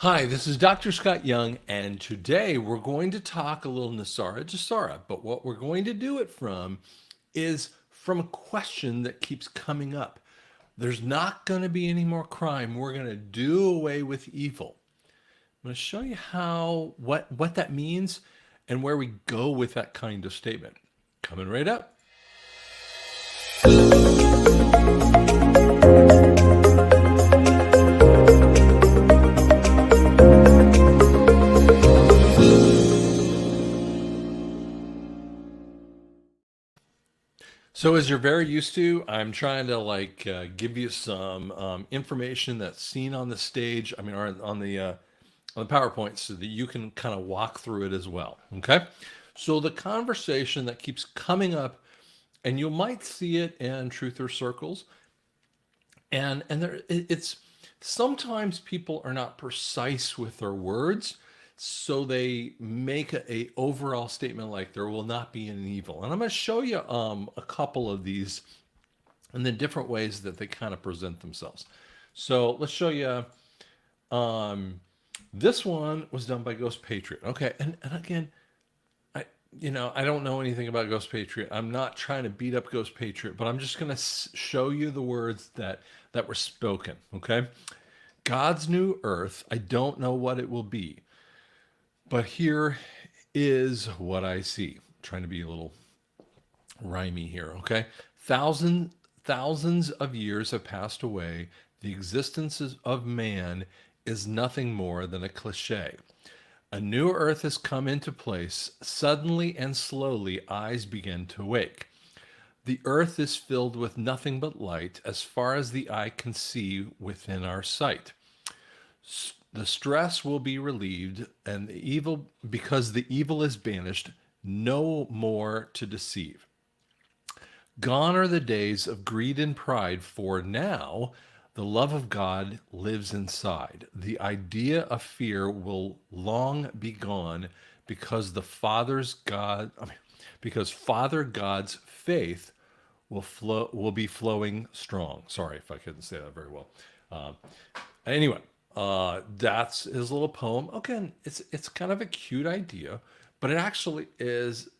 Hi, this is Dr. Scott Young, and today we're going to talk a little NESARA-GESARA, but what we're going to do it from is from a question that keeps coming up. There's not going to be any more crime. We're going to do away with evil. I'm going to show you what that means and where we go with that kind of statement. Coming right up. So as you're very used to, I'm trying to give you some information that's seen on the stage. I mean, or on the PowerPoint, so that you can kind of walk through it as well. Okay. So the conversation that keeps coming up, and you might see it in truther circles, and it's sometimes people are not precise with their words, so they make a overall statement like there will not be an evil. And I'm going to show you a couple of these and the different ways that they kind of present themselves. So let's show you. Um, this one was done by Ghost Patriot. Okay, and again, I don't know anything about Ghost Patriot. I'm not trying to beat up Ghost Patriot, but I'm just going to show you the words that were spoken. Okay, God's new earth. I don't know what it will be, but here is what I see. I'm trying to be a little rhymey here. Okay, thousands of years have passed away. The existence of man is nothing more than a cliche. A new earth has come into place. Suddenly and slowly, eyes begin to wake. The earth is filled with nothing but light as far as the eye can see within our sight. The stress will be relieved, and the evil, because the evil is banished, no more to deceive. Gone are the days of greed and pride, for now the love of God lives inside. The idea of fear will long be gone because because Father God's faith will be flowing strong. Sorry if I couldn't say that very well. Uh, anyway, that's his little poem. Again, it's kind of a cute idea, but it actually is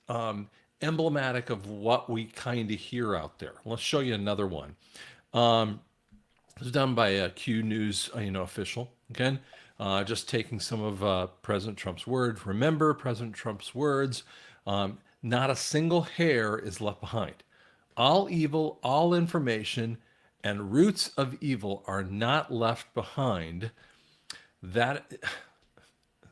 emblematic of what we kind of hear out there. Let's show you another one. It was done by a Q News, official. Again, just taking some of President Trump's words. Remember President Trump's words. Not a single hair is left behind. All evil, all information, and roots of evil are not left behind. That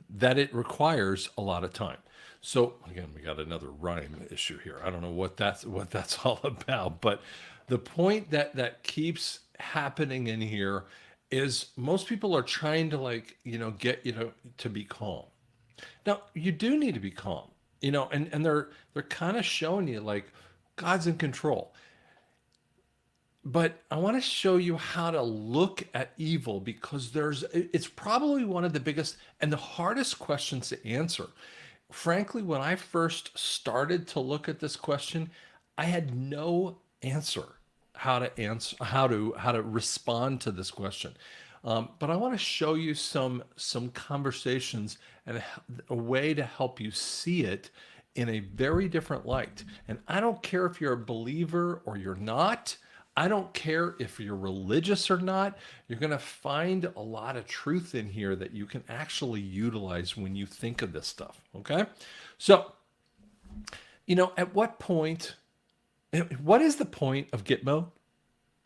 that it requires a lot of time. So again, we got another rhyme issue here. I don't know what that's all about, but the point that keeps happening in here is most people are trying to get to be calm. Now you do need to be calm, and they're kind of showing you like God's in control. But I want to show you how to look at evil because it's probably one of the biggest and the hardest questions to answer. Frankly, when I first started to look at this question, I had no answer how to respond to this question. But I want to show you some conversations and a way to help you see it in a very different light. And I don't care if you're a believer or you're not. I don't care if you're religious or not. You're going to find a lot of truth in here that you can actually utilize when you think of this stuff. Okay. So, at what point, what is the point of Gitmo?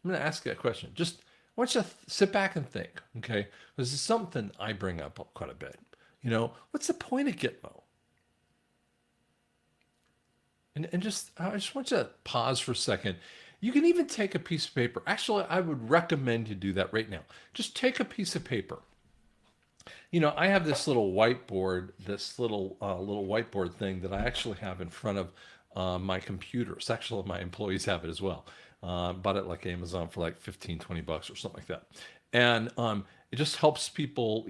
I'm going to ask you that question. Just I want you to sit back and think. Okay. This is something I bring up quite a bit. What's the point of Gitmo? And I just want you to pause for a second. You can even take a piece of paper. Actually, I would recommend you do that right now. Just take a piece of paper. I have this little whiteboard, this little whiteboard thing that I actually have in front of my computer. It's actually my employees have it as well. Bought it like Amazon for like 15, $20 or something like that. And it just helps people,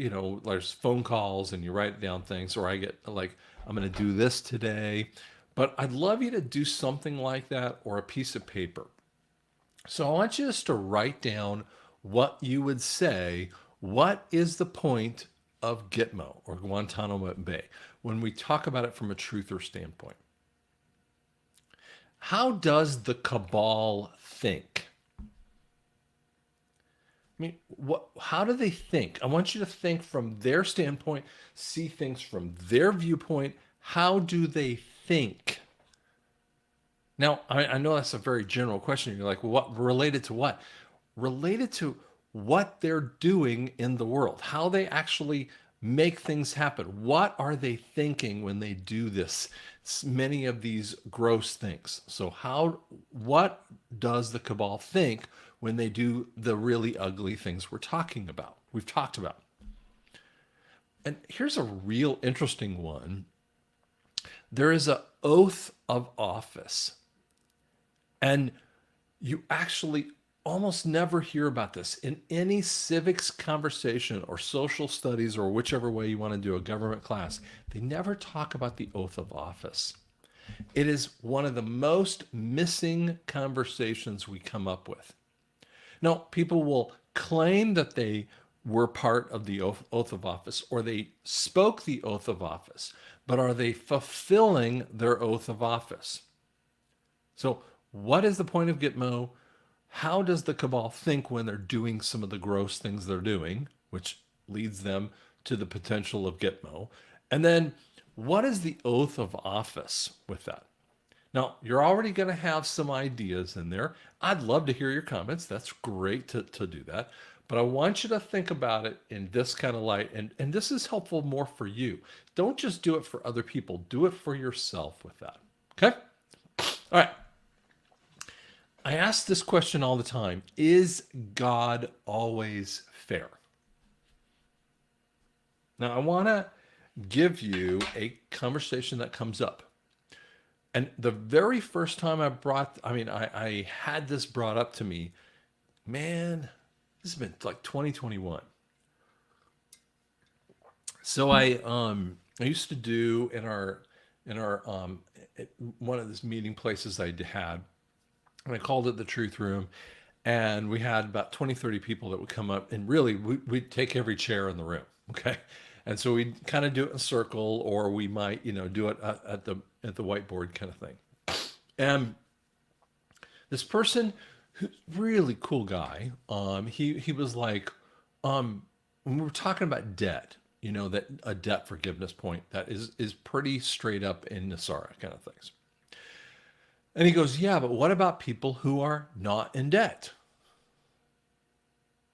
there's phone calls and you write down things, or I get like, I'm going to do this today. But I'd love you to do something like that or a piece of paper. So I want you just to write down what you would say. What is the point of Gitmo or Guantanamo Bay, when we talk about it from a truther standpoint, how does the cabal think? I mean, how do they think? I want you to think from their standpoint, see things from their viewpoint. How do they think? Now, I know that's a very general question. You're like, well, what related to what? Related to what they're doing in the world, how they actually make things happen. What are they thinking when they do this? Many of these gross things. So, what does the cabal think when they do the really ugly things we've talked about? And here's a real interesting one. There is an oath of office. And you actually almost never hear about this in any civics conversation or social studies or whichever way you want to do a government class. They never talk about the oath of office. It is one of the most missing conversations we come up with. Now, people will claim that they were part of the oath of office or they spoke the oath of office, but are they fulfilling their oath of office? So, what is the point of Gitmo? How does the cabal think when they're doing some of the gross things they're doing, which leads them to the potential of Gitmo? And then, what is the oath of office with that? Now, you're already going to have some ideas in there. I'd love to hear your comments. That's great to do that. But I want you to think about it in this kind of light. And this is helpful more for you. Don't just do it for other people. Do it for yourself with that. Okay? All right. I ask this question all the time. Is God always fair? Now, I want to give you a conversation that comes up. And the very first time I had this brought up to me, man, this has been like 2021. So I used to do in our one of these meeting places I had, and I called it the Truth Room. And we had about 20, 30 people that would come up, and really we'd take every chair in the room. Okay. And so we'd kind of do it in a circle, or we might, do it at the whiteboard kind of thing. And this person, really cool guy, he was like, when we were talking about debt, that a debt forgiveness point that is pretty straight up in NESARA kind of things. And he goes, yeah, but what about people who are not in debt?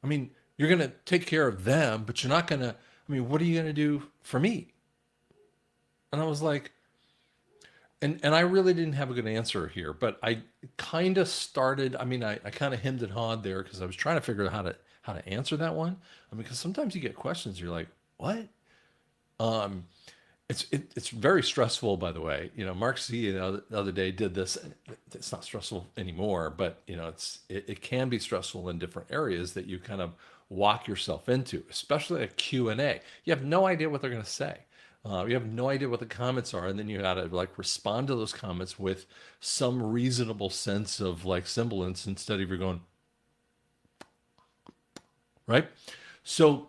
I mean, you're going to take care of them, but you're not going to, what are you going to do for me? And I was like, and I really didn't have a good answer here, but I kind of started, I kind of hemmed and hawed there because I was trying to figure out how to answer that one. Because sometimes you get questions, you're like, what? It's very stressful, by the way. Mark Z the other day did this. It's not stressful anymore, but it can be stressful in different areas that you kind of walk yourself into, especially a Q&A. You have no idea what they're going to say. You have no idea what the comments are, and then you got to respond to those comments with some reasonable sense of semblance instead of you're going right. So.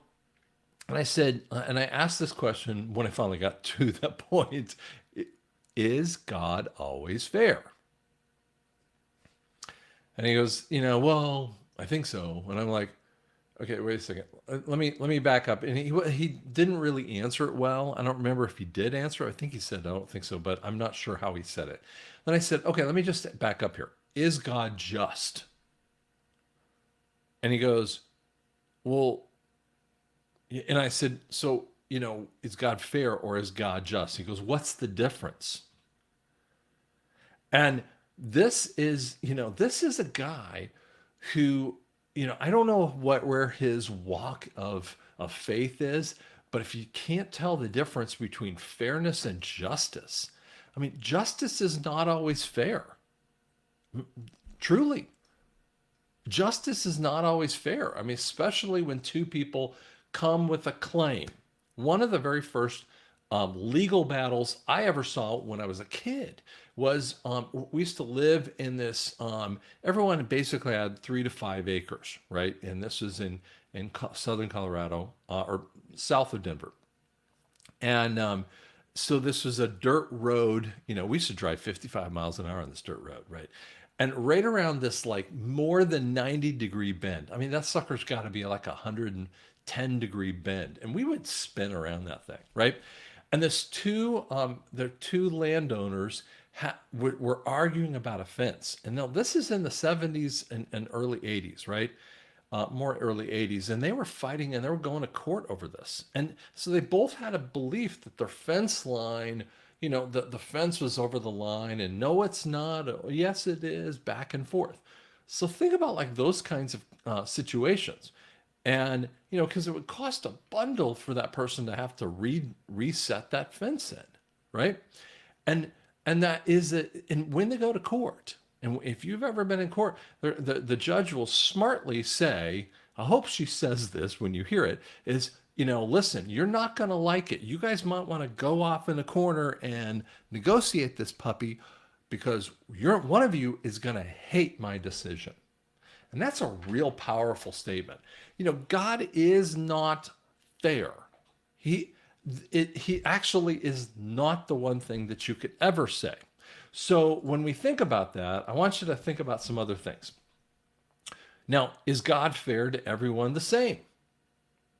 And I said, and I asked this question when I finally got to that point, is God always fair? And he goes, well, I think so. And I'm like, okay, wait a second. Let me back up. And he didn't really answer it well. I don't remember if he did answer it. I think he said, I don't think so, but I'm not sure how he said it. Then I said, okay, let me just back up here. Is God just? And he goes, well, and I said, so, is God fair or is God just? He goes, what's the difference? And this is a guy who, I don't know where his walk of faith is, but if you can't tell the difference between fairness and justice, justice is not always fair. Truly. Justice is not always fair. Especially when two people come with a claim. One of the very first legal battles I ever saw when I was a kid was we used to live in this. Everyone basically had 3 to 5 acres, right? And this was in in southern Colorado, or south of Denver. And so this was a dirt road. We used to drive 55 miles an hour on this dirt road, right? And right around this like more than 90-degree bend. I mean, that sucker's got to be like a 110-degree bend. And we would spin around that thing, right? And the two landowners were arguing about a fence. And now this is in the 70s and early 80s, right? More early 80s, and they were fighting and they were going to court over this. And so they both had a belief that their fence line, the fence was over the line, and no, it's not. Yes, it is, back and forth. So think about like those kinds of situations. And, because it would cost a bundle for that person to have to reset that fence in, right? And that is it. And when they go to court, and if you've ever been in court, the judge will smartly say, I hope she says this when you hear it, is, listen, you're not going to like it. You guys might want to go off in a corner and negotiate this puppy, because one of you is going to hate my decision. And that's a real powerful statement. God is not fair. He actually is not the one thing that you could ever say. So when we think about that, I want you to think about some other things. Now, is God fair to everyone the same?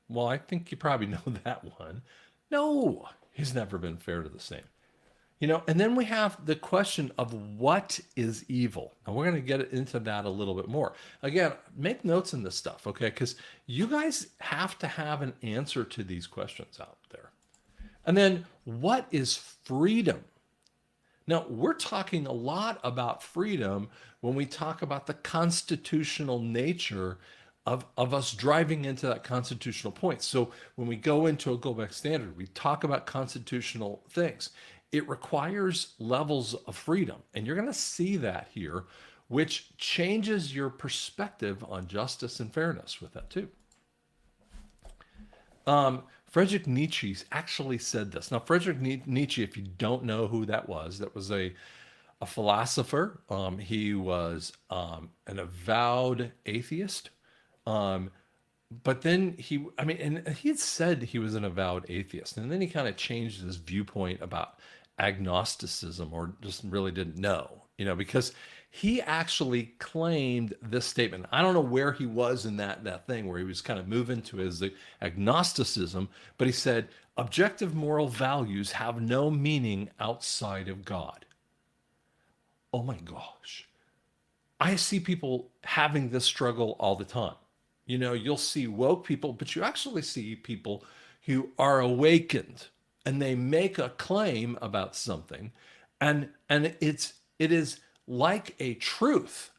Well, I think you probably know that one. No, he's never been fair to the same. And then we have the question of what is evil. And we're going to get into that a little bit more. Again, make notes in this stuff, okay? Because you guys have to have an answer to these questions out there. And then what is freedom? Now, we're talking a lot about freedom when we talk about the constitutional nature of us driving into that constitutional point. So when we go into a gold standard, we talk about constitutional things. It requires levels of freedom. And you're going to see that here, which changes your perspective on justice and fairness with that too. Friedrich Nietzsche actually said this. Now, Friedrich Nietzsche, if you don't know who that was a philosopher. He was an avowed atheist. But then and he had said he was an avowed atheist, and then he kind of changed his viewpoint about agnosticism, or just really didn't know, because he actually claimed this statement. I don't know where he was in that thing where he was kind of moving to his agnosticism, but he said, objective moral values have no meaning outside of God. Oh my gosh. I see people having this struggle all the time. You'll see woke people, but you actually see people who are awakened, and they make a claim about something, and it is like a truth,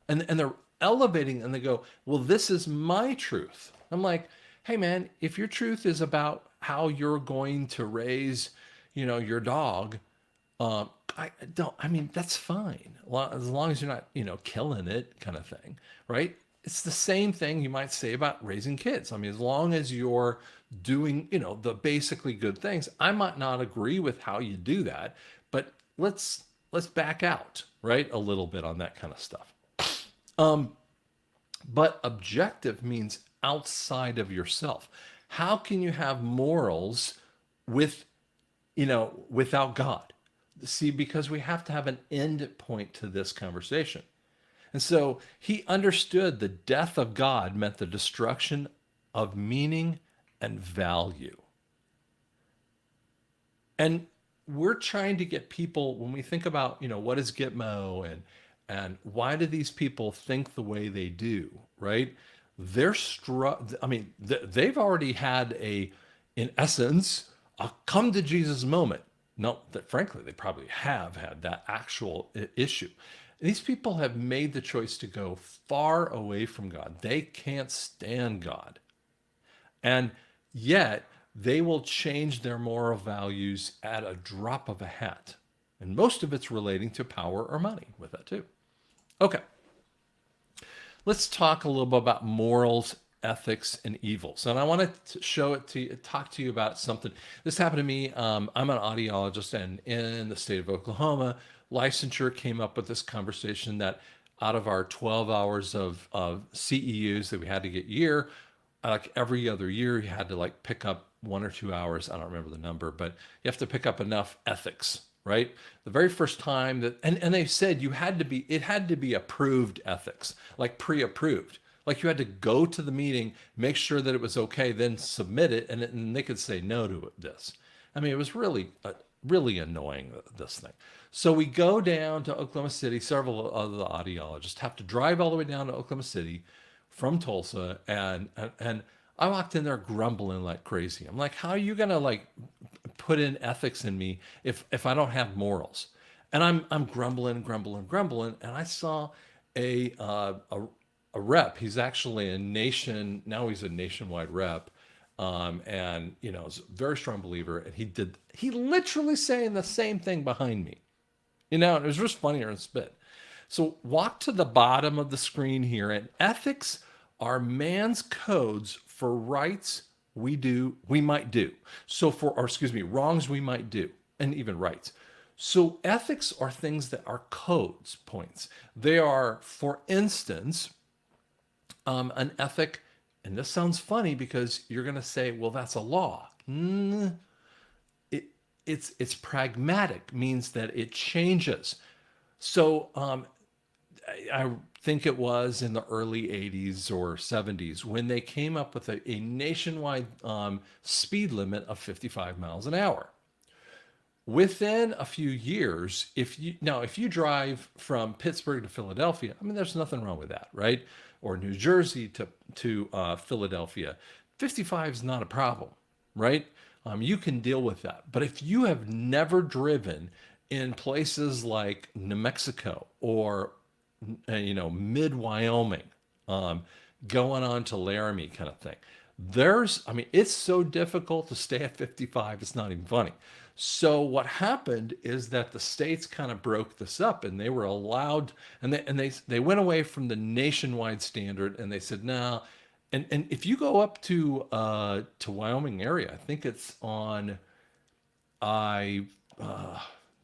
and they're elevating, and they go, well, this is my truth. I'm like, hey man, if your truth is about how you're going to raise your dog, that's fine, as long as you're not killing it, kind of thing, right? It's the same thing you might say about raising kids. As long as you're doing the basically good things. I might not agree with how you do that, but let's back out, right, a little bit on that kind of stuff. But objective means outside of yourself. How can you have morals without God? See, because we have to have an end point to this conversation. And so he understood the death of God meant the destruction of meaning and value. And we're trying to get people, when we think about, what is GITMO, and why do these people think the way they do, right? They've already had in essence, a come to Jesus moment. No, that frankly, they probably have had that actual issue. These people have made the choice to go far away from God. They can't stand God. And yet, they will change their moral values at a drop of a hat. And most of it's relating to power or money with that too. Okay. Let's talk a little bit about morals, ethics, and evils. And I want to talk to you about something. This happened to me. I'm an audiologist, and in the state of Oklahoma, licensure came up with this conversation that out of our 12 hours of CEUs that we had to get a year, like every other year you had to like pick up 1 or 2 hours. I don't remember the number, but you have to pick up enough ethics, right? The very first time that, and they said you had to be, it had to be approved ethics, like pre-approved. Like you had to go to the meeting, make sure that it was okay, then submit it, and they could say no to this. I mean, it was really, really annoying, this thing. So we go down to Oklahoma City. Several of the audiologists have to drive all the way down to Oklahoma City from Tulsa, and I walked in there grumbling like crazy. I'm like, how are you gonna like put in ethics in me if I don't have morals? And I'm grumbling, and I saw a uh, a, a rep. He's actually a nation now. He's a nationwide rep, and is a very strong believer. And he literally saying the same thing behind me. And it was just funnier and spit. So walk to the bottom of the screen here, and ethics are man's codes for rights we might do. So or excuse me, wrongs we might do, and even rights. So ethics are things that are codes points. They are, for instance, an ethic, and this sounds funny because you're going to say, well, that's a law. It's pragmatic, means that it changes. So I think it was in the early 80s or 70s when they came up with a nationwide speed limit of 55 miles an hour. Within a few years, if you drive from Pittsburgh to Philadelphia, I mean, there's nothing wrong with that, right? Or New Jersey to Philadelphia, 55 is not a problem, right? You can deal with that. But if you have never driven in places like New Mexico or mid Wyoming, going on to Laramie kind of thing. It's so difficult to stay at 55, it's not even funny. So what happened is that the states kind of broke this up, and they were allowed, and they went away from the nationwide standard, and they said, no. And if you go up to Wyoming area, I think it's on I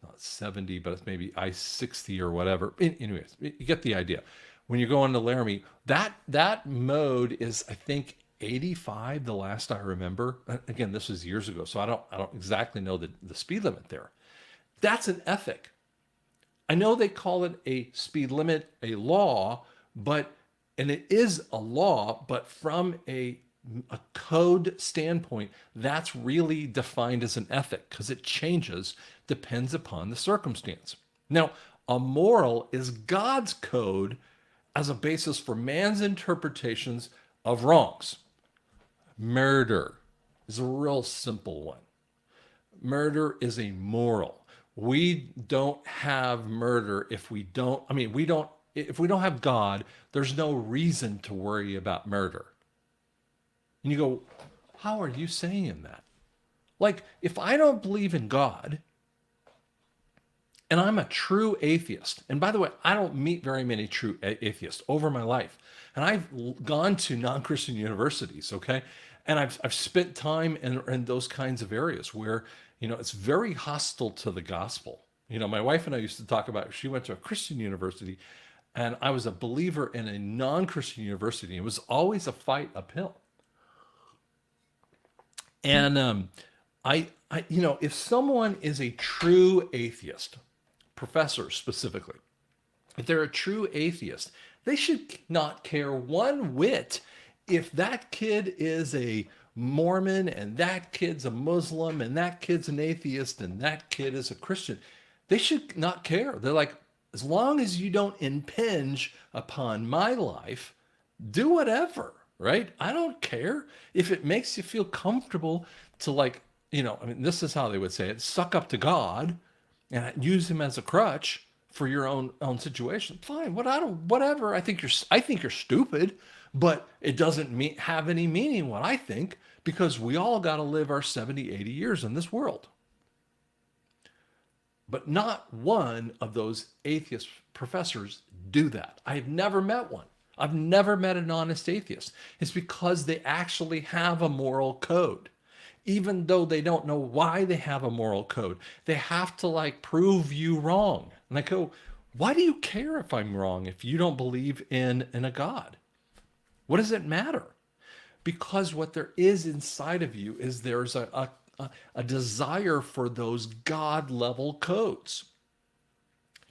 not 70, but it's maybe I-60 or whatever. Anyways, you get the idea. When you go into Laramie, that mode is, I think, 85, the last I remember. Again, this was years ago, so I don't exactly know the speed limit there. That's an ethic. I know they call it a speed limit, a law, and it is a law, but from a code standpoint, that's really defined as an ethic because it changes, depends upon the circumstance. Now, a moral is God's code as a basis for man's interpretations of wrongs. Murder is a real simple one. Murder is a moral. We don't have murder if we don't, if we don't have God, there's no reason to worry about murder. And you go, how are you saying that? Like, if I don't believe in God, and I'm a true atheist, and by the way, I don't meet very many true atheists over my life. And I've gone to non-Christian universities, okay? And I've spent time in those kinds of areas where, it's very hostile to the gospel. My wife and I used to talk about, she went to a Christian university, and I was a believer in a non-Christian university. It was always a fight uphill. And if someone is a true atheist, professors specifically, if they're a true atheist, they should not care one whit if that kid is a Mormon and that kid's a Muslim and that kid's an atheist and that kid is a Christian. They should not care. They're like, as long as you don't impinge upon my life, do whatever, right? I don't care if it makes you feel comfortable to this is how they would say it, suck up to God and use him as a crutch for your own situation. Fine, whatever. I think you're stupid, but it doesn't have any meaning what I think, because we all got to live our 70, 80 years in this world. But not one of those atheist professors do that. I've never met one. I've never met an honest atheist. It's because they actually have a moral code. Even though they don't know why they have a moral code, they have to prove you wrong. And I go, why do you care if I'm wrong if you don't believe in a God? What does it matter? Because what there is inside of you is there's a desire for those God level codes.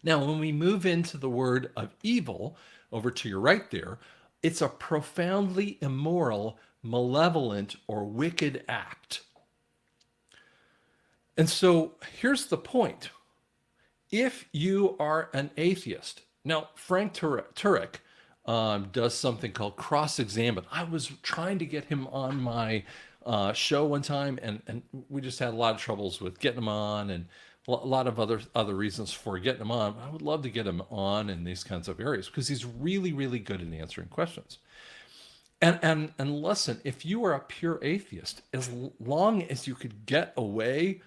Now, when we move into the word of evil, over to your right there, it's a profoundly immoral, malevolent, or wicked act. And so here's the point. If you are an atheist, now Frank Turek does something called cross-examine. I was trying to get him on my show one time, and we just had a lot of troubles with getting him on, and a lot of other reasons for getting him on. I would love to get him on in these kinds of areas because he's really, really good at answering questions. And listen, if you are a pure atheist, as long as you could get away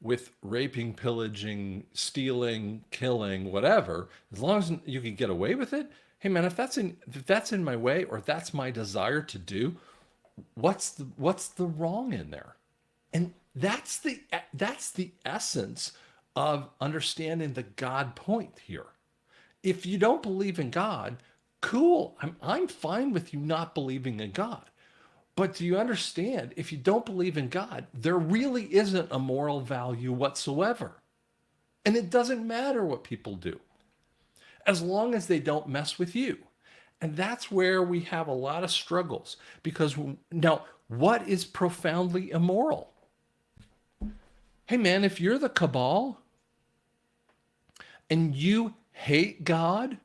with raping, pillaging, stealing, killing, whatever, as long as you can get away with it, hey man, if that's in my way or that's my desire to do, what's the wrong in there? And that's the essence of understanding the God point here. If you don't believe in God, cool. I'm fine with you not believing in God. But do you understand? If you don't believe in God, there really isn't a moral value whatsoever. And it doesn't matter what people do, as long as they don't mess with you. And that's where we have a lot of struggles. Because now, what is profoundly immoral? Hey man, if you're the cabal and you hate God,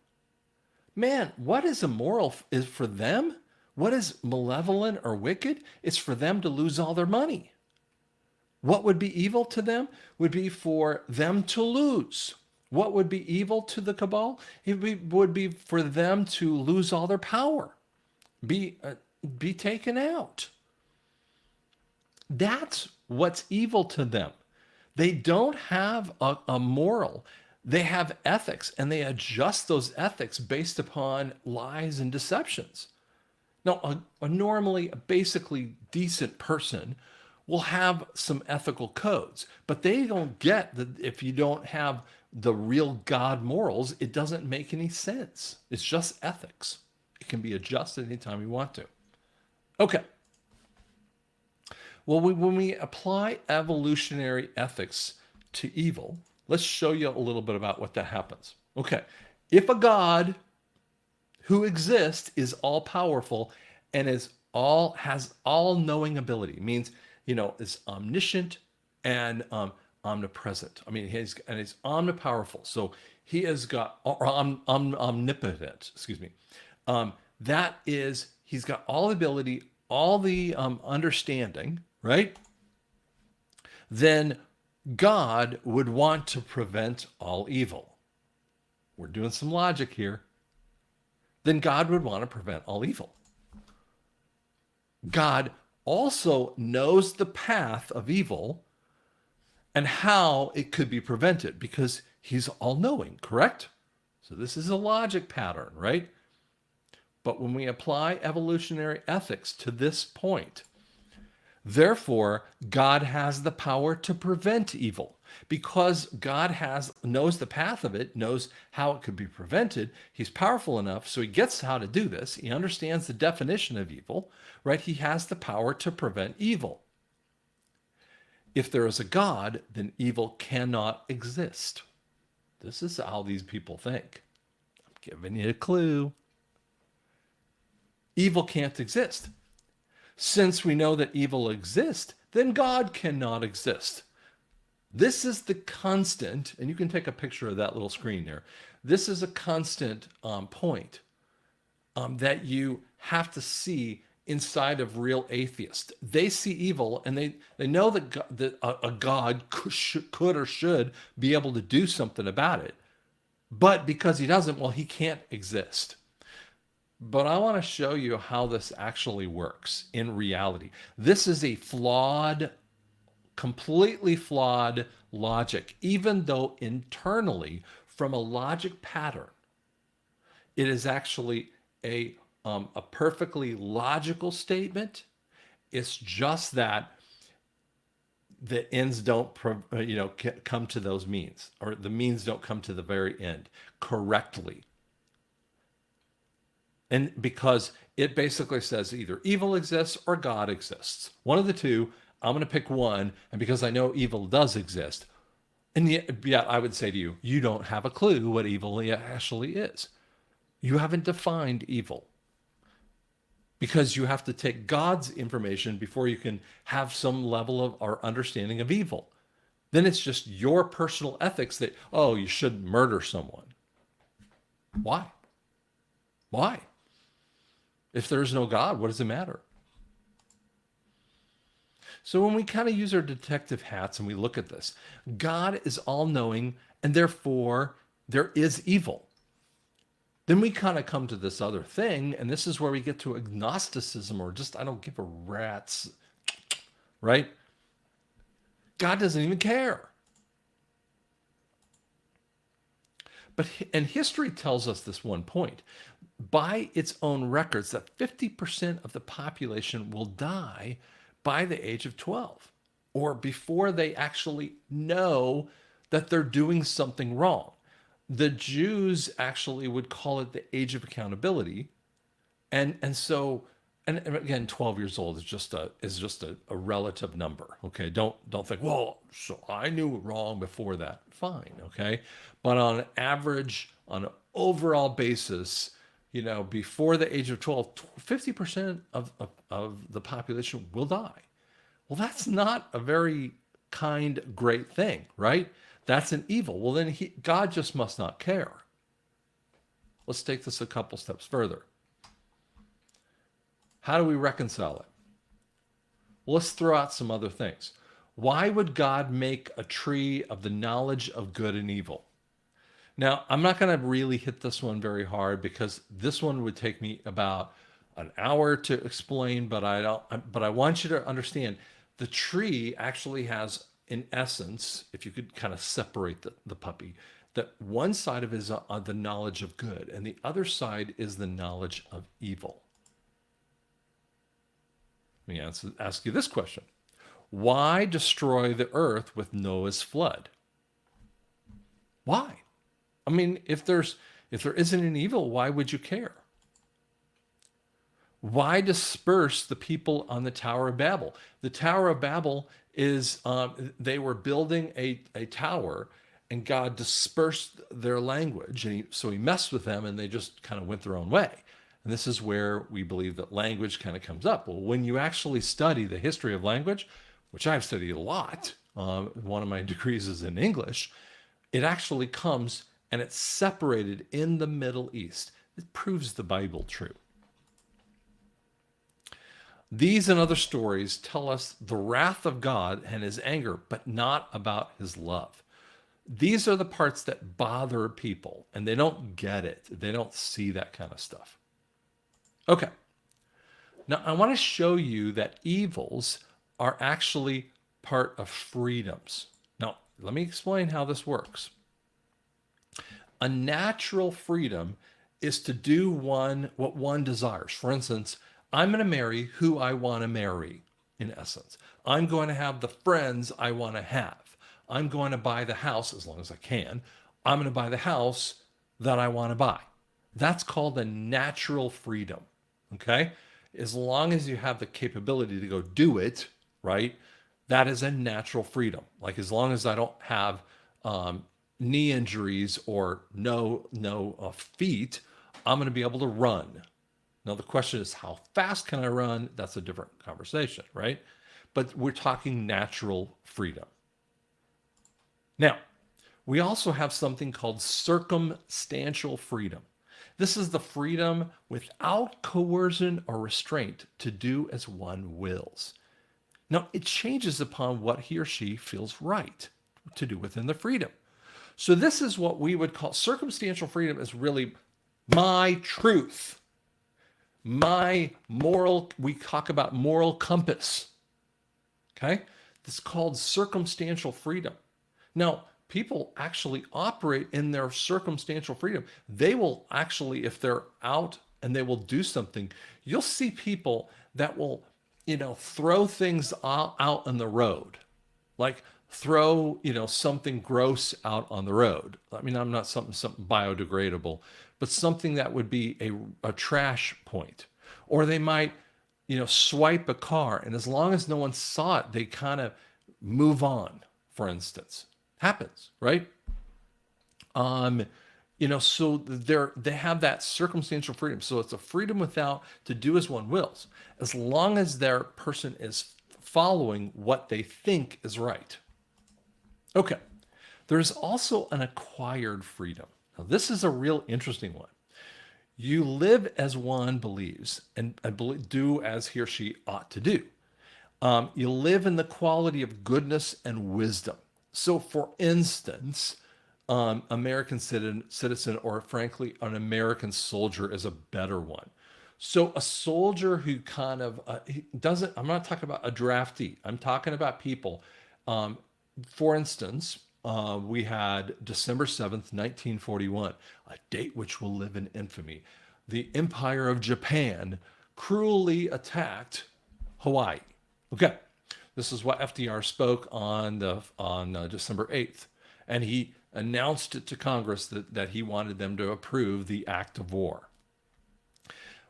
man, what is immoral is for them? What is malevolent or wicked? It's for them to lose all their money. What would be evil to them would be for them to lose. What would be evil to the cabal? Would be for them to lose all their power, be taken out. That's what's evil to them. They don't have a moral. They have ethics, and they adjust those ethics based upon lies and deceptions. Now, a basically decent person will have some ethical codes, but they don't get that if you don't have the real God morals, it doesn't make any sense. It's just ethics. It can be adjusted anytime you want to. Okay. Well, when we apply evolutionary ethics to evil, let's show you a little bit about what that happens. Okay. If a God who exists is all powerful and has all knowing ability, means is omniscient and omnipresent. I mean, he's omnipowerful. So he has got omnipotent. Excuse me. That is, he's got all the ability, all the understanding, right? Then God would want to prevent all evil. We're doing some logic here. Then God would want to prevent all evil. God also knows the path of evil and how it could be prevented because he's all-knowing, correct? So this is a logic pattern, right? But when we apply evolutionary ethics to this point, therefore, God has the power to prevent evil. Because God knows the path of it, knows how it could be prevented, he's powerful enough, so he gets how to do this. He understands the definition of evil, right? He has the power to prevent evil. If there is a God, then evil cannot exist. This is how these people think. I'm giving you a clue. Evil can't exist. Since we know that evil exists, then God cannot exist. This is the constant, and you can take a picture of that little screen there. This is a constant point that you have to see inside of real atheists. They see evil, and they know that a God could or should be able to do something about it. But because he doesn't, well, he can't exist. But I want to show you how this actually works in reality. This is a completely flawed logic, even though internally, from a logic pattern, it is actually a perfectly logical statement. It's just that the ends don't come to those means, or the means don't come to the very end correctly. And because it basically says either evil exists or God exists. One of the two, I'm going to pick one. And because I know evil does exist, and yet I would say to you, you don't have a clue what evil actually is. You haven't defined evil because you have to take God's information before you can have some level of or understanding of evil. Then it's just your personal ethics that, oh, you shouldn't murder someone. Why? Why? If there's no God, what does it matter? So when we kind of use our detective hats and we look at this, God is all knowing and therefore there is evil. Then we kind of come to this other thing, and this is where we get to agnosticism or just I don't give a rat's, right? God doesn't even care. And history tells us this one point. By its own records, that 50% of the population will die by the age of 12 or before they actually know that they're doing something wrong. The Jews actually would call it the age of accountability. And again, 12 years old is just a relative number. Okay. Don't think, well, so I knew it wrong before that. Fine. Okay. But on average, on an overall basis, before the age of 12, 50% of the population will die. Well, that's not a very kind, great thing, right? That's an evil. Well, then God just must not care. Let's take this a couple steps further. How do we reconcile it? Well, let's throw out some other things. Why would God make a tree of the knowledge of good and evil? Now, I'm not going to really hit this one very hard because this one would take me about an hour to explain, but I want you to understand the tree actually has, in essence, if you could kind of separate the puppy, that one side of it is the knowledge of good, and the other side is the knowledge of evil. Let me ask you this question. Why destroy the earth with Noah's flood? Why? I mean, if there isn't an evil, why would you care? Why disperse the people on the Tower of Babel? The Tower of Babel is, they were building a tower and God dispersed their language. And so he messed with them and they just kind of went their own way. And this is where we believe that language kind of comes up. Well, when you actually study the history of language, which I've studied a lot, one of my degrees is in English, it actually comes and it's separated in the Middle East. It proves the Bible true. These and other stories tell us the wrath of God and his anger, but not about his love. These are the parts that bother people, and they don't get it. They don't see that kind of stuff. Okay. Now, I want to show you that evils are actually part of freedoms. Now, let me explain how this works. A natural freedom is to do what one desires. For instance, I'm going to marry who I want to marry, in essence. I'm going to have the friends I want to have. I'm going to buy the house as long as I can. I'm going to buy the house that I want to buy. That's called a natural freedom. Okay? As long as you have the capability to go do it, right? That is a natural freedom. Like as long as I don't have knee injuries or no feet, I'm going to be able to run. Now the question is, how fast can I run? That's a different conversation, right? But we're talking natural freedom. Now, we also have something called circumstantial freedom. This is the freedom without coercion or restraint to do as one wills. Now, it changes upon what he or she feels right to do within the freedom. So this is what we would call circumstantial freedom is really my truth, my moral, we talk about moral compass. Okay? This is called circumstantial freedom. Now, people actually operate in their circumstantial freedom. They will actually, if they're out and they will do something, you'll see people that will, throw things out on the road. Like throw, something gross out on the road. I mean, I'm not something biodegradable, but something that would be a trash point. Or they might, swipe a car, and as long as no one saw it, they kind of move on, for instance. Happens, right? Um, so they have that circumstantial freedom. So it's a freedom without to do as one wills, as long as their person is following what they think is right. Okay. There's also an acquired freedom. Now, this is a real interesting one. You live as one believes and do as he or she ought to do. You live in the quality of goodness and wisdom. So, for instance, American citizen, or frankly, an American soldier is a better one. So, a soldier who kind of he doesn't, I'm not talking about a draftee, I'm talking about people. Um, for instance, we had December 7th, 1941, a date which will live in infamy. The Empire of Japan cruelly attacked Hawaii. Okay, this is what FDR spoke on December 8th, and he announced it to Congress that he wanted them to approve the act of war.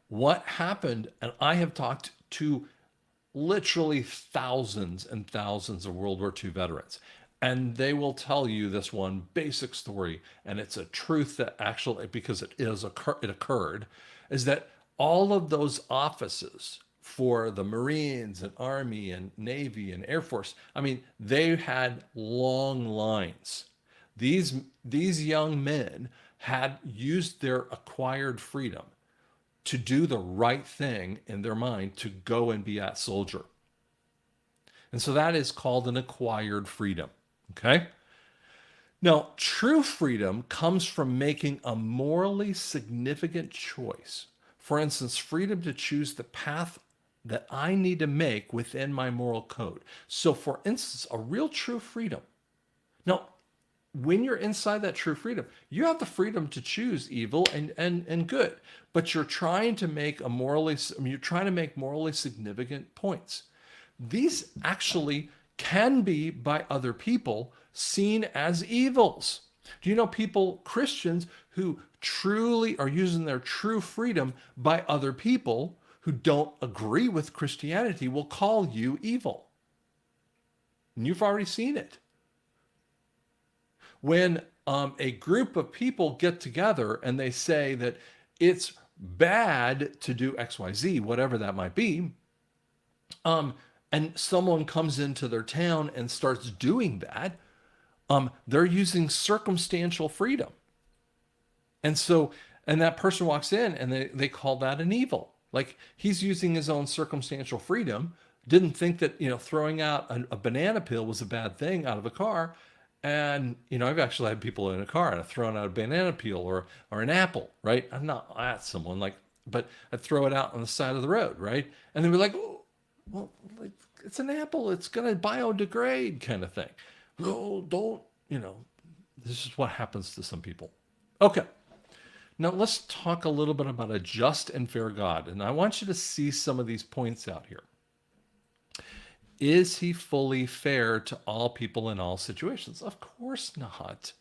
What happened, and I have talked to literally thousands and thousands of World War II veterans, and they will tell you this one basic story, and it's a truth that actually, because it occurred, is that all of those offices for the Marines and Army and Navy and Air Force, I mean, they had long lines. These young men had used their acquired freedom to do the right thing in their mind to go and be that soldier. And so that is called an acquired freedom. Okay? Now, true freedom comes from making a morally significant choice. For instance, freedom to choose the path that I need to make within my moral code. So, for instance, a real true freedom. Now, when you're inside that true freedom, you have the freedom to choose evil and good, but you're trying to make morally significant points. These actually can be by other people seen as evils. Do you know people, Christians, who truly are using their true freedom by other people who don't agree with Christianity will call you evil? And you've already seen it. When a group of people get together and they say that it's bad to do XYZ, whatever that might be, and someone comes into their town and starts doing that, they're using circumstantial freedom. And so, and that person walks in and they call that an evil. Like he's using his own circumstantial freedom, didn't think that, throwing out a banana peel was a bad thing out of a car. And, I've actually had people in a car and I've thrown out a banana peel or an apple, right? I'm not at someone but I'd throw it out on the side of the road, right? And they'd be like, oh, well, like, it's an apple. It's going to biodegrade kind of thing. Oh, don't, this is what happens to some people. Okay. Now let's talk a little bit about a just and fair God. And I want you to see some of these points out here. Is he fully fair to all people in all situations? Of course not.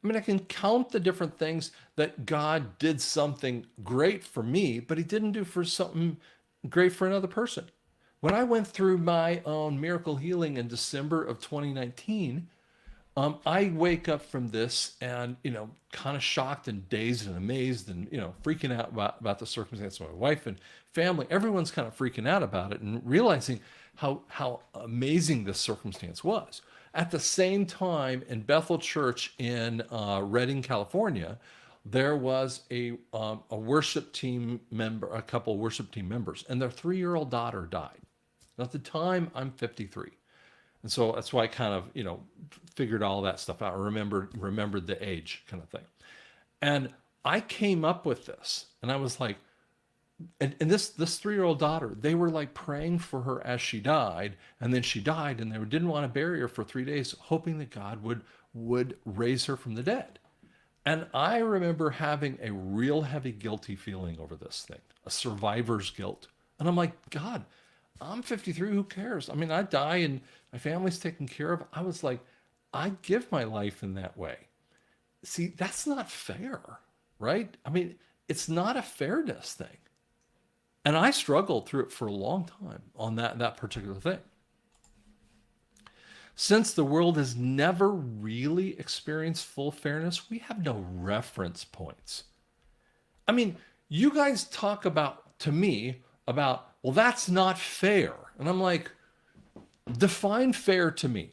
I mean, I can count the different things that God did something great for me, but he didn't do for something great for another person. When I went through my own miracle healing in December of 2019, I wake up from this and, kind of shocked and dazed and amazed and, freaking out about the circumstance of my wife and family. Everyone's kind of freaking out about it and realizing how amazing this circumstance was. At the same time, in Bethel Church in Redding, California, there was a worship team member, a couple of worship team members, and their 3-year-old daughter died. Now, at the time, I'm 53. And so that's why I kind of, figured all that stuff out, remembered the age kind of thing. And I came up with this, and I was like, and this 3-year-old daughter, they were like praying for her as she died, and then she died, and they didn't want to bury her for 3 days, hoping that God would raise her from the dead. And I remember having a real heavy guilty feeling over this thing, a survivor's guilt. And I'm like, God, I'm 53, who cares? I mean, I die and my family's taken care of. I was like, I give my life in that way. See, that's not fair. right? I mean, it's not a fairness thing. And I struggled through it for a long time on that particular thing. Since the world has never really experienced full fairness, we have no reference points. I mean, you guys talk about, to me, about, well, that's not fair. And I'm like, define fair to me.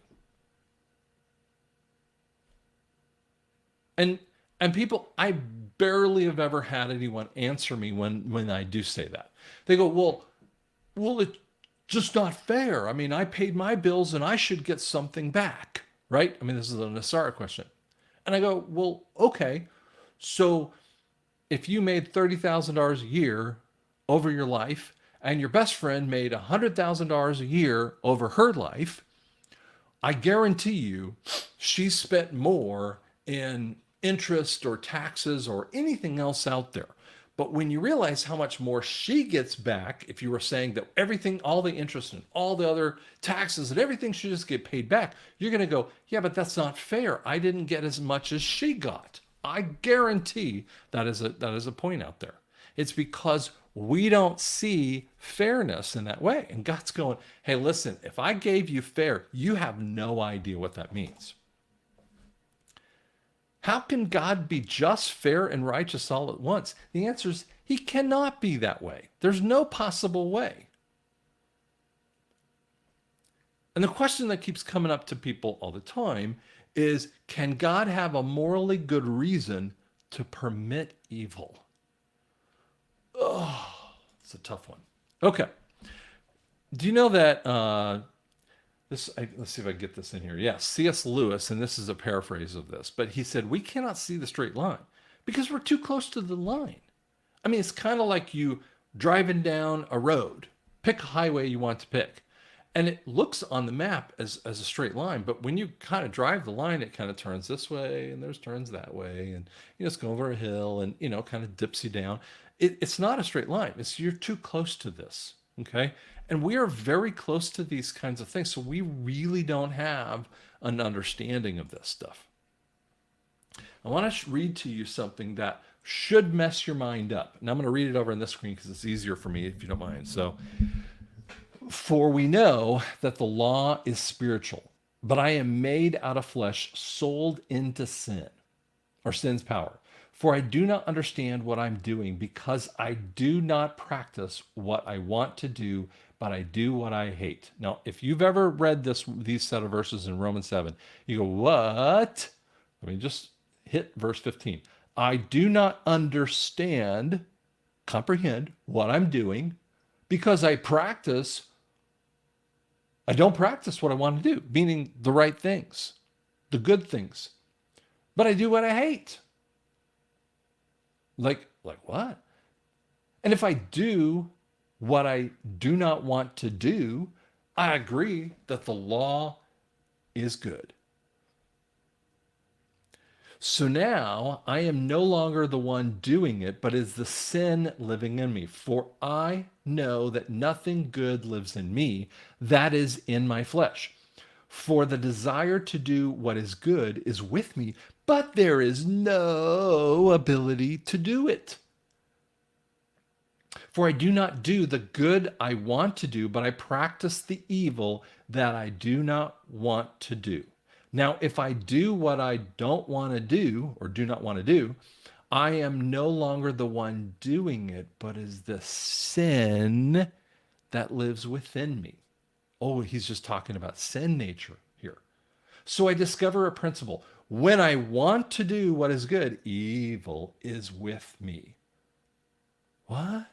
And people, I barely have ever had anyone answer me when I do say that. They go, well, it's just not fair. I mean, I paid my bills and I should get something back, right? I mean, this is a NESARA question. And I go, well, okay. So if you made $30,000 a year over your life and your best friend made $100,000 a year over her life, I guarantee you she spent more in interest or taxes or anything else out there. But when you realize how much more she gets back, if you were saying that everything, all the interest and all the other taxes and everything should just get paid back, you're going to go, yeah, but that's not fair. I didn't get as much as she got. I guarantee that is a point out there. It's because we don't see fairness in that way. And God's going, hey, listen, if I gave you fair, you have no idea what that means. How can God be just, fair, and righteous all at once? The answer is he cannot be that way. There's no possible way. And the question that keeps coming up to people all the time is, can God have a morally good reason to permit evil? Oh, it's a tough one. Okay. Do you know that let's see if I get this in here. Yeah, C.S. Lewis, and this is a paraphrase of this, but he said, we cannot see the straight line because we're too close to the line. I mean, it's kind of like you driving down a road. Pick a highway you want to pick. And it looks on the map as a straight line, but when you kind of drive the line, it kind of turns this way and there's turns that way, and it's going over a hill and kind of dips you down. It's not a straight line. It's you're too close to this. Okay. And we are very close to these kinds of things. So we really don't have an understanding of this stuff. I want to read to you something that should mess your mind up. And I'm going to read it over on this screen because it's easier for me if you don't mind. So, for we know that the law is spiritual, but I am made out of flesh, sold into sin, or sin's power. For I do not understand what I'm doing because I do not practice what I want to do, but I do what I hate. Now, if you've ever read these set of verses in Romans 7, you go, what? Let me just hit verse 15. I do not comprehend what I'm doing because I don't practice what I want to do, meaning the right things, the good things, but I do what I hate. Like what? And if I do what I do not want to do, I agree that the law is good. So now I am no longer the one doing it, but is the sin living in me. For I know that nothing good lives in me, that is in my flesh. For the desire to do what is good is with me, but there is no ability to do it. For I do not do the good I want to do, but I practice the evil that I do not want to do. Now, if I do what I don't want to do or do not want to do, I am no longer the one doing it, but is the sin that lives within me. Oh, he's just talking about sin nature here. So I discover a principle. When I want to do what is good, evil is with me. What?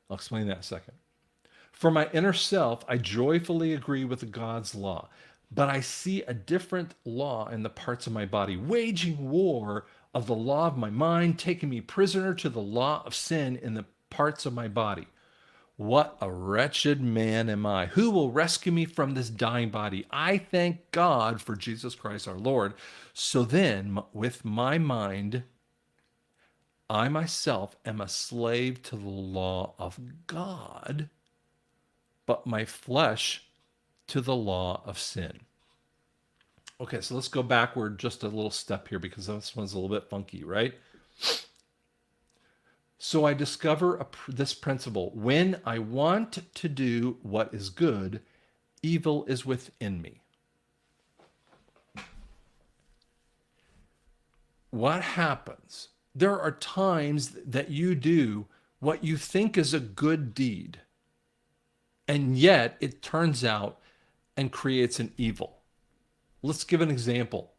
I'll explain that in a second. For my inner self, I joyfully agree with God's law, but I see a different law in the parts of my body, waging war of the law of my mind, taking me prisoner to the law of sin in the parts of my body. What a wretched man am I. Who will rescue me from this dying body? I thank God for Jesus Christ our Lord. So then, with my mind, I myself am a slave to the law of God, but my flesh to the law of sin. Okay, so let's go backward just a little step here because this one's a little bit funky, right? So I discover this principle. When I want to do what is good, evil is within me. What happens? There are times that you do what you think is a good deed, and yet it turns out and creates an evil. Let's give an example.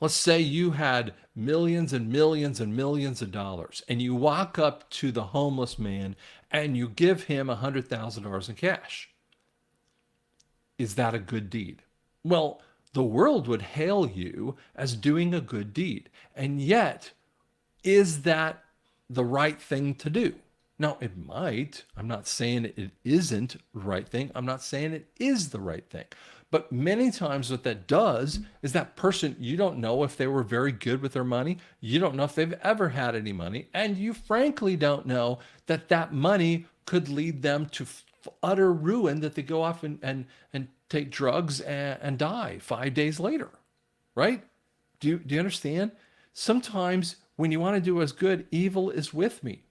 Let's say you had millions and millions and millions of dollars, and you walk up to the homeless man and you give him $100,000 in cash. Is that a good deed? Well, the world would hail you as doing a good deed. And yet, is that the right thing to do? Now, it might. I'm not saying it isn't the right thing. I'm not saying it is the right thing. But many times, what that does is that person, you don't know if they were very good with their money. You don't know if they've ever had any money. And you frankly don't know that that money could lead them to utter ruin, that they go off and take drugs and die 5 days later, right? Do you understand? Sometimes when you want to do as good, evil is with me.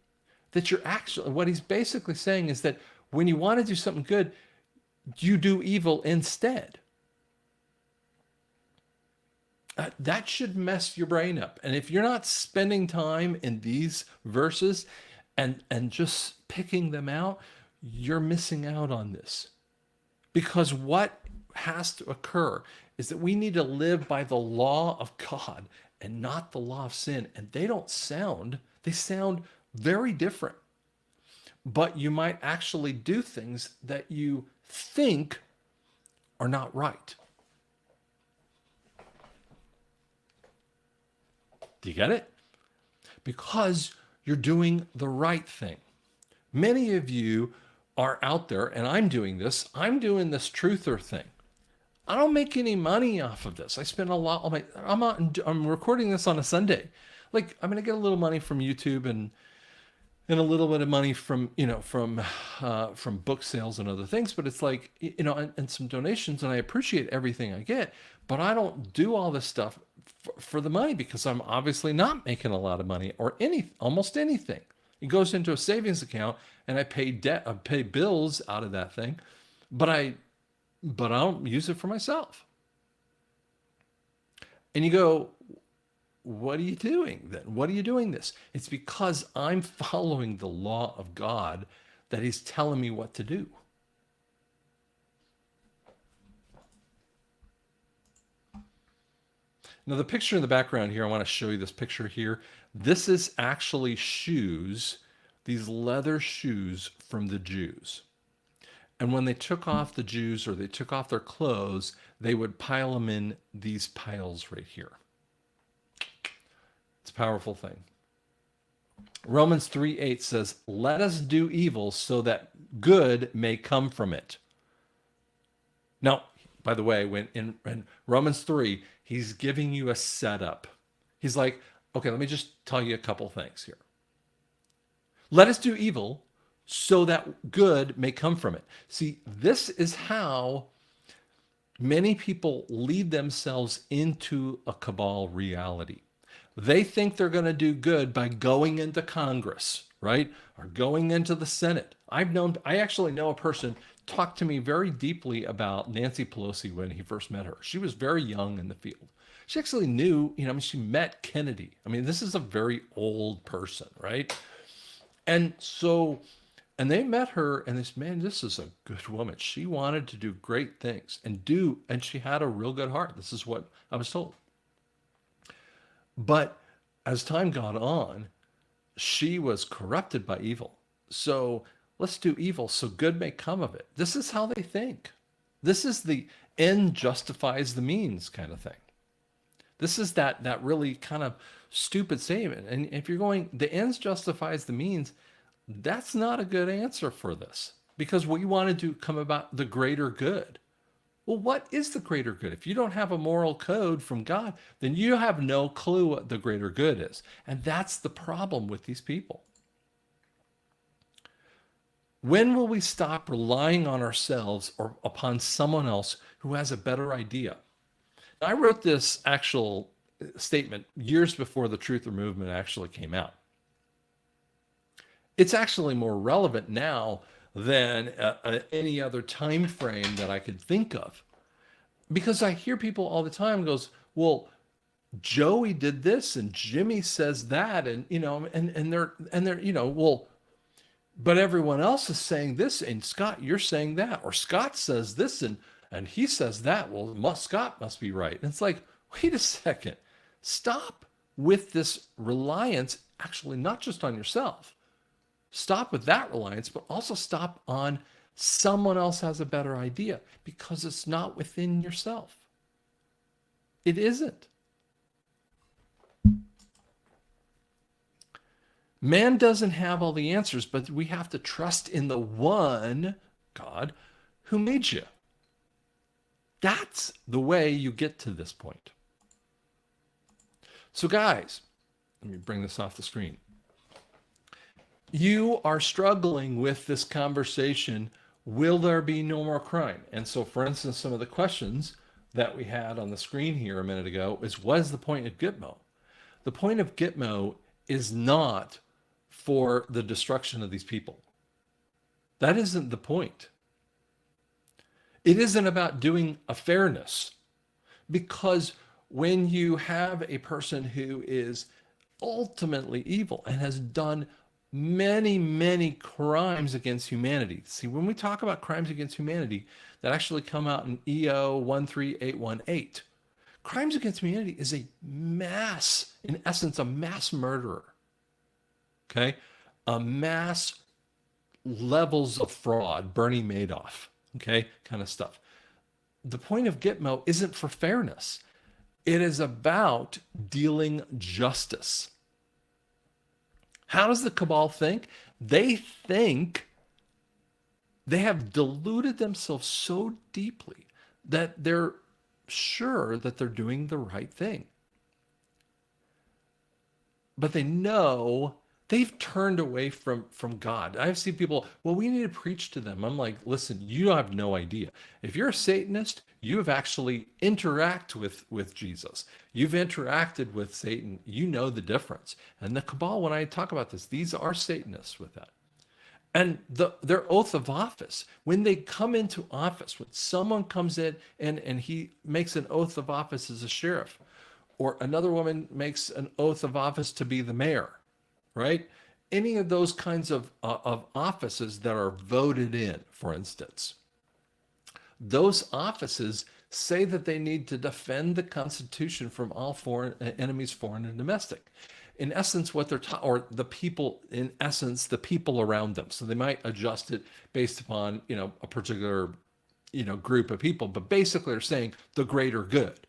That you're actually, what he's basically saying is that when you want to do something good, you do evil instead. That should mess your brain up. And if you're not spending time in these verses and just picking them out, you're missing out on this. Because what has to occur is that we need to live by the law of God and not the law of sin. And they sound very different. But you might actually do things that you think are not right. Do you get it? Because you're doing the right thing. Many of you are out there, and I'm doing this truther thing. I don't make any money off of this. I spend a lot on my, I'm recording this on a Sunday. Like, I'm going to get a little money from YouTube and a little bit of money from, from book sales and other things. But it's like, and some donations, and I appreciate everything I get, but I don't do all this stuff for the money because I'm obviously not making a lot of money or almost anything. It goes into a savings account and I pay bills out of that thing, but I don't use it for myself. And you go, what are you doing then? What are you doing this? It's because I'm following the law of God that he's telling me what to do. Now, the picture in the background here, I want to show you this picture here. This is actually shoes, these leather shoes from the Jews. And when they took off the Jews or they took off their clothes, they would pile them in these piles right here. It's a powerful thing. Romans 3:8 says, let us do evil so that good may come from it. Now, by the way, when in Romans 3, he's giving you a setup. He's like, okay, let me just tell you a couple things here. Let us do evil so that good may come from it. See, this is how many people lead themselves into a cabal reality. They think they're going to do good by going into Congress, right? Or going into the Senate. I actually know a person talked to me very deeply about Nancy Pelosi when he first met her. She was very young in the field. She actually knew, she met Kennedy. I mean, this is a very old person, right? And they met her and this, man, this is a good woman. She wanted to do great things and she had a real good heart. This is what I was told. But as time got on, she was corrupted by evil. So let's do evil so good may come of it. This is how they think. This is the end justifies the means kind of thing. This is that really kind of stupid statement. And if you're going, the ends justifies the means, that's not a good answer for this because we want to come about the greater good. Well, what is the greater good? If you don't have a moral code from God, then you have no clue what the greater good is. And that's the problem with these people. When will we stop relying on ourselves or upon someone else who has a better idea? I wrote this actual statement years before the Truther movement actually came out. It's actually more relevant now than any other time frame that I could think of, because I hear people all the time goes, well, Joey did this and Jimmy says that, and they're well, but everyone else is saying this, and Scott, you're saying that, or Scott says this, and he says that. Well, Scott must be right. And it's like, wait a second, stop with this reliance, actually not just on yourself. Stop with that reliance, but also stop on someone else has a better idea, because it's not within yourself. It isn't. Man doesn't have all the answers, but we have to trust in the one God who made you. That's the way you get to this point. So guys, let me bring this off the screen. You are struggling with this conversation. Will there be no more crime? And so, for instance, some of the questions that we had on the screen here a minute ago is, what is the point of Gitmo? The point of Gitmo is not for the destruction of these people. That isn't the point. It isn't about doing a fairness, because when you have a person who is ultimately evil and has done many, many crimes against humanity. See, when we talk about crimes against humanity that actually come out in EO 13818, crimes against humanity is a mass, in essence, a mass murderer. Okay? A mass levels of fraud, Bernie Madoff, okay? Kind of stuff. The point of Gitmo isn't for fairness. It is about dealing justice. How does the cabal think? They think they have deluded themselves so deeply that they're sure that they're doing the right thing. But they know they've turned away from God. I've seen people, well, we need to preach to them. I'm like, listen, you have no idea. If you're a Satanist, you have actually interacted with Jesus. You've interacted with Satan. You know the difference. And the cabal, when I talk about this, these are Satanists with that. And their oath of office, when they come into office, when someone comes in and he makes an oath of office as a sheriff, or another woman makes an oath of office to be the mayor, right? Any of those kinds of offices that are voted in, for instance, those offices say that they need to defend the Constitution from all foreign enemies, foreign and domestic. In essence, what they're or the people, in essence, the people around them. So they might adjust it based upon, a particular, group of people, but basically they're saying the greater good.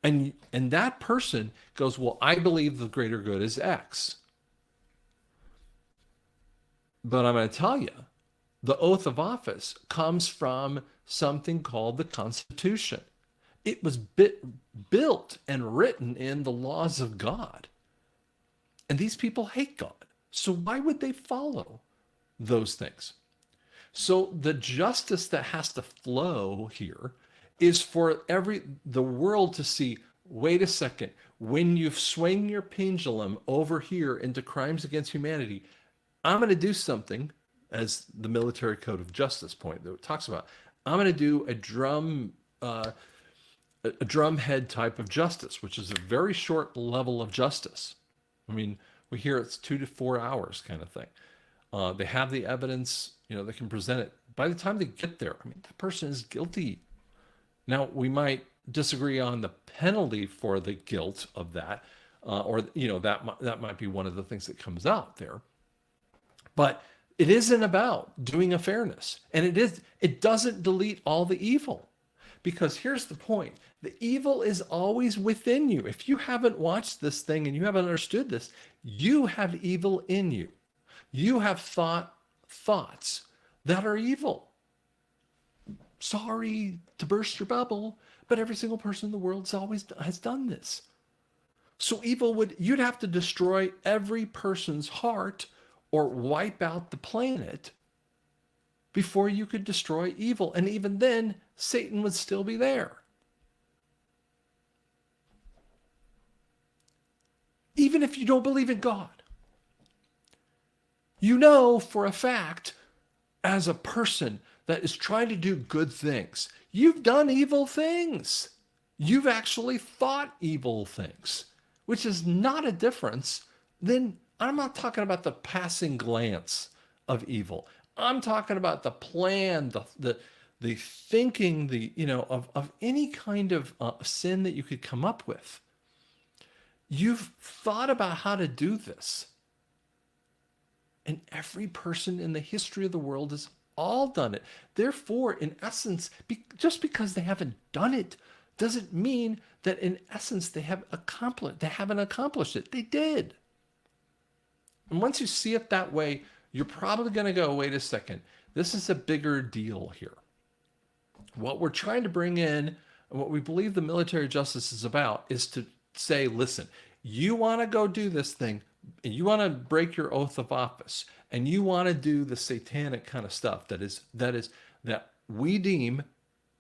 And that person goes, well, I believe the greater good is X. But I'm going to tell you, the oath of office comes from something called the Constitution. It was built and written in the laws of God. And these people hate God. So why would they follow those things? So the justice that has to flow here is for the world to see, wait a second, when you swing your pendulum over here into crimes against humanity, I'm going to do something, as the military code of justice point that it talks about. I'm going to do a drumhead type of justice, which is a very short level of justice. I mean, we hear it's 2 to 4 hours kind of thing. They have the evidence, they can present it. By the time they get there, I mean, the person is guilty. Now, we might disagree on the penalty for the guilt of that, or that might be one of the things that comes out there. But it isn't about doing a fairness, and it doesn't delete all the evil, because here's the point: the evil is always within you. If you haven't watched this thing and you haven't understood this, you have evil in you. You have thoughts that are evil. Sorry to burst your bubble, but every single person in the world has done this. So you'd have to destroy every person's heart or wipe out the planet before you could destroy evil. And even then, Satan would still be there. even if you don't believe in God. You know for a fact, as a person that is trying to do good things, you've done evil things. You've actually thought evil things, which is not a difference than, I'm not talking about the passing glance of evil. I'm talking about the plan, the thinking, of any kind of sin that you could come up with. You've thought about how to do this. And every person in the history of the world has all done it. Therefore, in essence, just because they haven't done it doesn't mean that in essence they haven't accomplished it. They did. And once you see it that way, you're probably going to go, wait a second, this is a bigger deal here. What we're trying to bring in, and what we believe the military justice is about, is to say, listen, you want to go do this thing, and you want to break your oath of office, and you want to do the satanic kind of stuff that we deem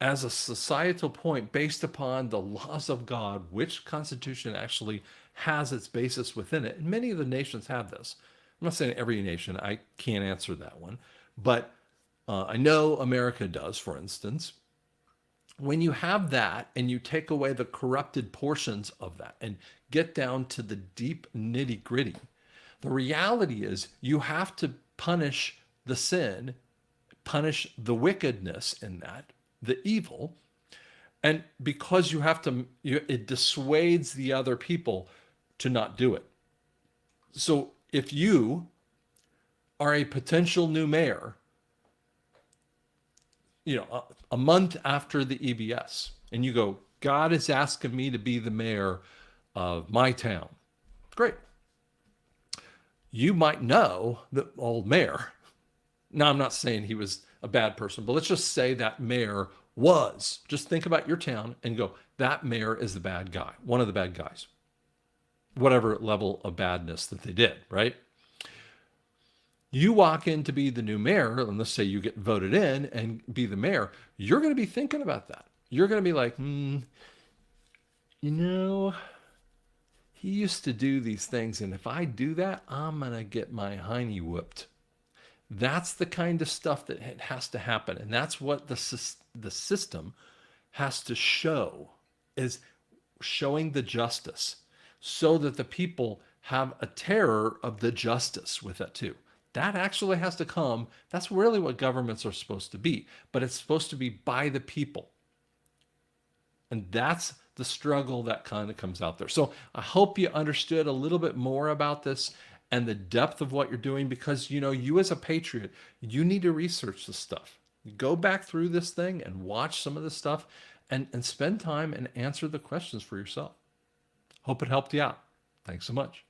as a societal point based upon the laws of God, which Constitution actually has its basis within it. And many of the nations have this. I'm not saying every nation, I can't answer that one, but I know America does, for instance. When you have that and you take away the corrupted portions of that and get down to the deep nitty gritty, the reality is you have to punish the sin, punish the wickedness in that, the evil. And because you have to, it dissuades the other people to not do it. So if you are a potential new mayor, a month after the EBS, and you go, God is asking me to be the mayor of my town. Great. You might know the old mayor. Now, I'm not saying he was a bad person, but let's just say that mayor was. Just think about your town and go, that mayor is the bad guy, one of the bad guys, whatever level of badness that they did, right? You walk in to be the new mayor, and let's say you get voted in and be the mayor, you're going to be thinking about that. You're going to be like, he used to do these things, and if I do that, I'm going to get my hiney whooped. That's the kind of stuff that has to happen, and that's what the system has to show, is showing the justice, so that the people have a terror of the justice with it too. That actually has to come. That's really what governments are supposed to be, but it's supposed to be by the people. And that's the struggle that kind of comes out there. So I hope you understood a little bit more about this and the depth of what you're doing, because, you as a patriot, you need to research this stuff. Go back through this thing and watch some of this stuff and spend time and answer the questions for yourself. Hope it helped you out. Thanks so much.